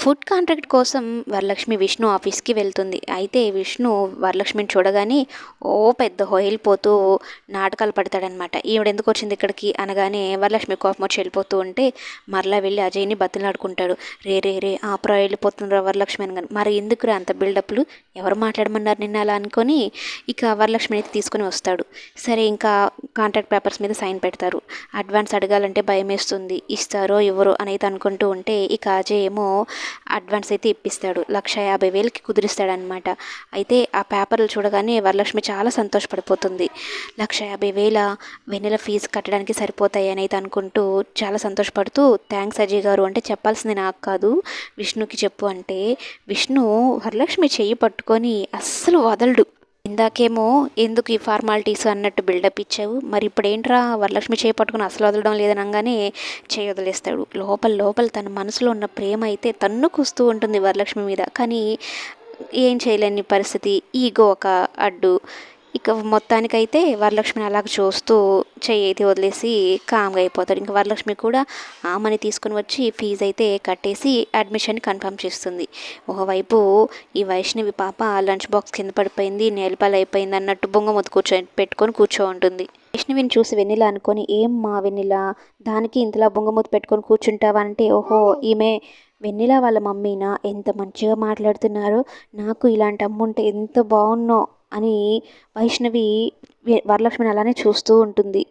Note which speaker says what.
Speaker 1: Food contract కోసం వరలక్ష్మి విష్ణు ఆఫీస్‌కి వెళ్తుంది. అయితే విష్ణు వరలక్ష్మిని చూడగానే పెద్ద హొయిలిపోతూ నాటకాలు పడతాడనమాట. ఈవిడెందుకొచ్చింది ఇక్కడికి అనగానే వరలక్ష్మి కోపమొచ్చి వెళ్ళిపోతూ ఉంటే మరలా వెళ్ళి అజయ్‌ని బతిమలాడుకుంటాడు. రే ఆపురా వెళ్ళిపోతుందిరా వరలక్ష్మి అనగానే. మరి ఎందుకురా అంత బిల్డప్‌లు? ఎవరు మాట్లాడమన్నారు నిన్ను అలా అనుకోని ఇక వరలక్ష్మిని అయితే తీసుకొని వస్తాడు. సరే ఇంకా కాంట్రాక్ట్ పేపర్స్ మీద సైన్ పెడతారు. అడ్వాన్స్ అడగాలంటే భయమేస్తుంది. ఇస్తారో ఇవ్వరో అనైతే అనుకుంటూ ఉంటే ఇక అజయ్ ఏమో అడ్వాన్స్ అయితే ఇప్పిస్తాడు. 1,50,000కి కుదిరిస్తాడనమాట. అయితే ఆ పేపర్లు చూడగానే వరలక్ష్మి చాలా సంతోషపడిపోతుంది. 1,50,000 వెన్నెల ఫీజు కట్టడానికి సరిపోతాయి అని అయితే అనుకుంటూ చాలా సంతోషపడుతూ థ్యాంక్స్ అజయ్ గారు అంటే చెప్పాల్సింది నాకు కాదు విష్ణుకి చెప్పు అంటే విష్ణు వరలక్ష్మి చెయ్యి పట్టుకొని అస్సలు వదలడు. ఇందాకేమో ఎందుకు ఈ ఫార్మాలిటీస్ అన్నట్టు బిల్డప్ ఇచ్చావు, మరి ఇప్పుడేంట్రా వరలక్ష్మి చేపట్టుకుని అసలు వదలడం లేదనగానే చేయి వదిలేస్తాడు. లోపల లోపల తన మనసులో ఉన్న ప్రేమ అయితే తన్నుకొస్తూ ఉంటుంది వరలక్ష్మి మీద. కానీ ఏం చేయలేని పరిస్థితి, ఈగో ఒక అడ్డు. ఇక మొత్తానికైతే వరలక్ష్మిని అలాగ చూస్తూ చెయ్యి అయితే వదిలేసి కామ్గా అయిపోతాడు. ఇంకా వరలక్ష్మి కూడా ఆ మనీ తీసుకుని వచ్చి ఫీజు అయితే కట్టేసి అడ్మిషన్ కన్ఫర్మ్ చేస్తుంది. ఒకవైపు ఈ వైష్ణవి పాప లంచ్ బాక్స్ కింద పడిపోయింది, నేలపాలు అయిపోయింది అన్నట్టు బొంగమూతి పెట్టుకొని కూర్చో ఉంటుంది. వైష్ణవిని చూసి వెన్నెల అనుకొని ఏం మా వెన్నెల దానికి ఇంతలా బొంగమూతి పెట్టుకొని కూర్చుంటావా అంటే ఓహో ఈమె వెన్నెల వాళ్ళ మమ్మీనా, ఎంత మంచిగా మాట్లాడుతున్నారో, నాకు ఇలాంటి అమ్ముంటే ఎంత బాగున్నో అని వైష్ణవి వరలక్ష్మిని అలానే చూస్తూ ఉంటుంది.